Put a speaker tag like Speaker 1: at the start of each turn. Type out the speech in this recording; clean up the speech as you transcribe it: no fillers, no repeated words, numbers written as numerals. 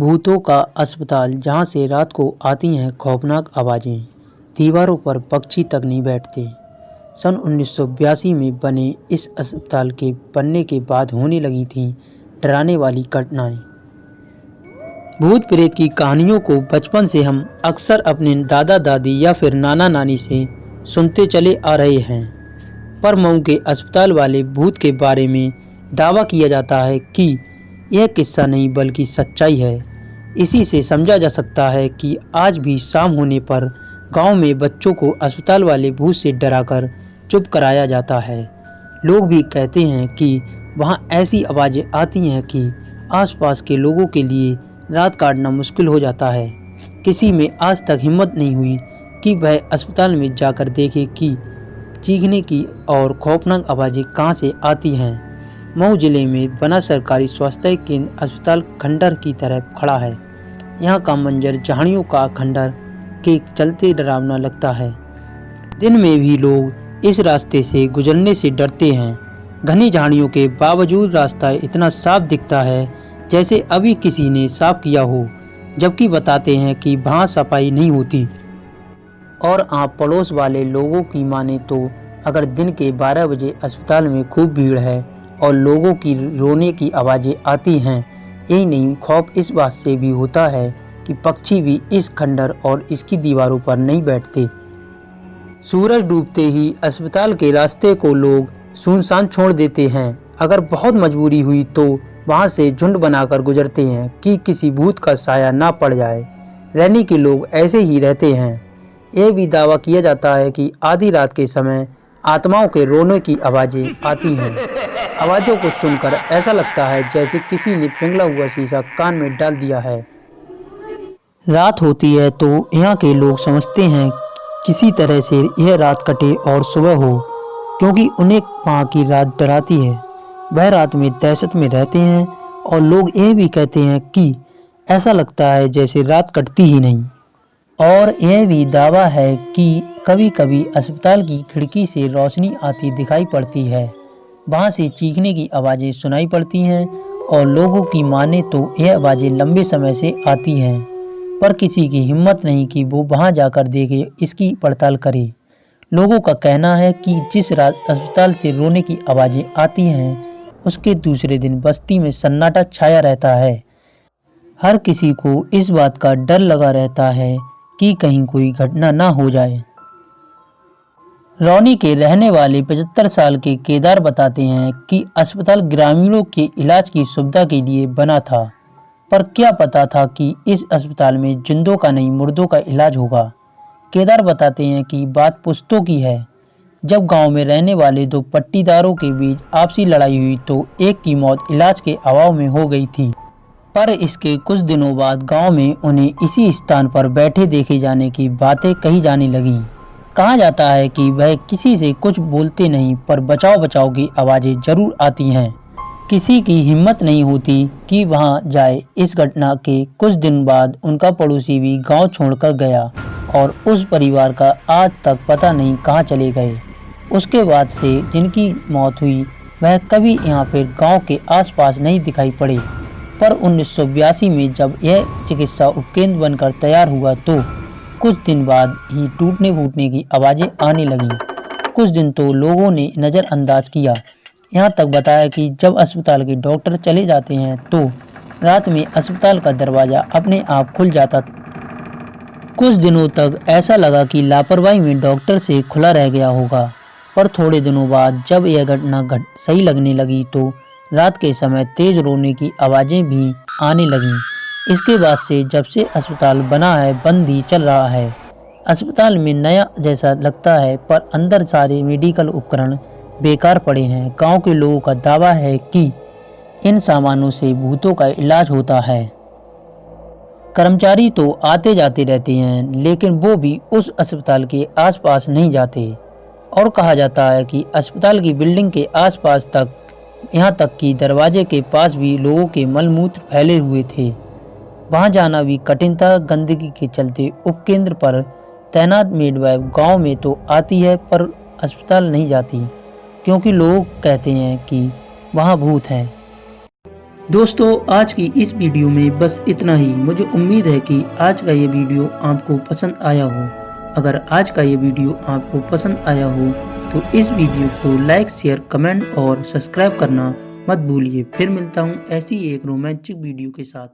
Speaker 1: भूतों का अस्पताल, जहां से रात को आती हैं खौफनाक आवाज़ें। दीवारों पर पक्षी तक नहीं बैठते। सन 1982 में बने इस अस्पताल के बनने के बाद होने लगी थीं डराने वाली घटनाएं। भूत प्रेत की कहानियों को बचपन से हम अक्सर अपने दादा दादी या फिर नाना नानी से सुनते चले आ रहे हैं, पर मऊ के अस्पताल वाले भूत के बारे में दावा किया जाता है कि यह किस्सा नहीं बल्कि सच्चाई है। इसी से समझा जा सकता है कि आज भी शाम होने पर गांव में बच्चों को अस्पताल वाले भूत से डराकर चुप कराया जाता है। लोग भी कहते हैं कि वहां ऐसी आवाज़ें आती हैं कि आसपास के लोगों के लिए रात काटना मुश्किल हो जाता है। किसी में आज तक हिम्मत नहीं हुई कि वह अस्पताल में जाकर देखे कि चीखने की और खौफनाक आवाज़ें कहां से आती हैं। मऊ जिले में बना सरकारी स्वास्थ्य केंद्र अस्पताल खंडर की तरह खड़ा है। यहाँ का मंजर झाड़ियों का खंडर के चलते डरावना लगता है। दिन में भी लोग इस रास्ते से गुजरने से डरते हैं। घनी झाड़ियों के बावजूद रास्ता इतना साफ दिखता है जैसे अभी किसी ने साफ किया हो, जबकि बताते हैं कि वहाँ सफाई नहीं होती। और आप पड़ोस वाले लोगों की माने तो अगर दिन के 12 बजे अस्पताल में खूब भीड़ है और लोगों की रोने की आवाज़ें आती हैं। यही नहीं, खौफ इस बात से भी होता है कि पक्षी भी इस खंडर और इसकी दीवारों पर नहीं बैठते। सूरज डूबते ही अस्पताल के रास्ते को लोग सुनसान छोड़ देते हैं। अगर बहुत मजबूरी हुई तो वहां से झुंड बनाकर गुजरते हैं कि किसी भूत का साया ना पड़ जाए। रहने के लोग ऐसे ही रहते हैं। यह भी दावा किया जाता है कि आधी रात के समय आत्माओं के रोने की आवाज़ें आती हैं। आवाज़ों को सुनकर ऐसा लगता है जैसे किसी ने पिघला हुआ शीशा कान में डाल दिया है। रात होती है तो यहाँ के लोग समझते हैं किसी तरह से यह रात कटे और सुबह हो, क्योंकि उन्हें वहाँ की रात डराती है। वह रात में दहशत में रहते हैं और लोग यह भी कहते हैं कि ऐसा लगता है जैसे रात कटती ही नहीं। और यह भी दावा है कि कभी कभी अस्पताल की खिड़की से रोशनी आती दिखाई पड़ती है। वहाँ से चीखने की आवाज़ें सुनाई पड़ती हैं और लोगों की माने तो यह आवाज़ें लंबे समय से आती हैं, पर किसी की हिम्मत नहीं कि वो वहाँ जाकर देखे, इसकी पड़ताल करे। लोगों का कहना है कि जिस रात अस्पताल से रोने की आवाज़ें आती हैं उसके दूसरे दिन बस्ती में सन्नाटा छाया रहता है। हर किसी को इस बात का डर लगा रहता है कि कहीं कोई घटना ना हो जाए। रौनी के रहने वाले 75 साल के केदार बताते हैं कि अस्पताल ग्रामीणों के इलाज की सुविधा के लिए बना था, पर क्या पता था कि इस अस्पताल में जिंदों का नहीं मुर्दों का इलाज होगा। केदार बताते हैं कि बात पुश्तों की है। जब गांव में रहने वाले दो पट्टीदारों के बीच आपसी लड़ाई हुई तो एक की मौत इलाज के अभाव में हो गई थी, पर इसके कुछ दिनों बाद गांव में उन्हें इसी स्थान पर बैठे देखे जाने की बातें कही जाने लगीं। कहा जाता है कि वह किसी से कुछ बोलते नहीं, पर बचाव बचाव की आवाज़ें जरूर आती हैं। किसी की हिम्मत नहीं होती कि वहां जाए। इस घटना के कुछ दिन बाद उनका पड़ोसी भी गांव छोड़कर गया और उस परिवार का आज तक पता नहीं कहां चले गए। उसके बाद से जिनकी मौत हुई वह कभी यहां फिर गांव के आसपास नहीं दिखाई पड़े। पर 1982 में जब यह चिकित्सा उपकेंद्र बनकर तैयार हुआ तो कुछ दिन बाद ही टूटने फूटने की आवाज़ें आने लगीं। कुछ दिन तो लोगों ने नज़रअंदाज किया। यहाँ तक बताया कि जब अस्पताल के डॉक्टर चले जाते हैं तो रात में अस्पताल का दरवाज़ा अपने आप खुल जाता। कुछ दिनों तक ऐसा लगा कि लापरवाही में डॉक्टर से खुला रह गया होगा, पर थोड़े दिनों बाद जब यह घटना सही लगने लगी तो रात के समय तेज रोने की आवाज़ें भी आने लगीं। इसके बाद से जब से अस्पताल बना है बंद ही चल रहा है। अस्पताल में नया जैसा लगता है, पर अंदर सारे मेडिकल उपकरण बेकार पड़े हैं। गांव के लोगों का दावा है कि इन सामानों से भूतों का इलाज होता है। कर्मचारी तो आते जाते रहते हैं, लेकिन वो भी उस अस्पताल के आसपास नहीं जाते। और कहा जाता है कि अस्पताल की बिल्डिंग के आसपास तक, यहाँ तक कि दरवाजे के पास भी लोगों के मलमूत्र फैले हुए थे। वहां जाना भी कठिन था गंदगी के चलते। उपकेंद्र पर तैनात मिडवाइफ गांव में तो आती है पर अस्पताल नहीं जाती, क्योंकि लोग कहते हैं कि वहां भूत हैं। दोस्तों आज की इस वीडियो में बस इतना ही। मुझे उम्मीद है कि आज का ये वीडियो आपको पसंद आया हो। अगर आज का ये वीडियो आपको पसंद आया हो तो इस वीडियो को लाइक, शेयर, कमेंट और सब्सक्राइब करना मत भूलिए। फिर मिलता हूँ ऐसी एक रोमांचक वीडियो के साथ।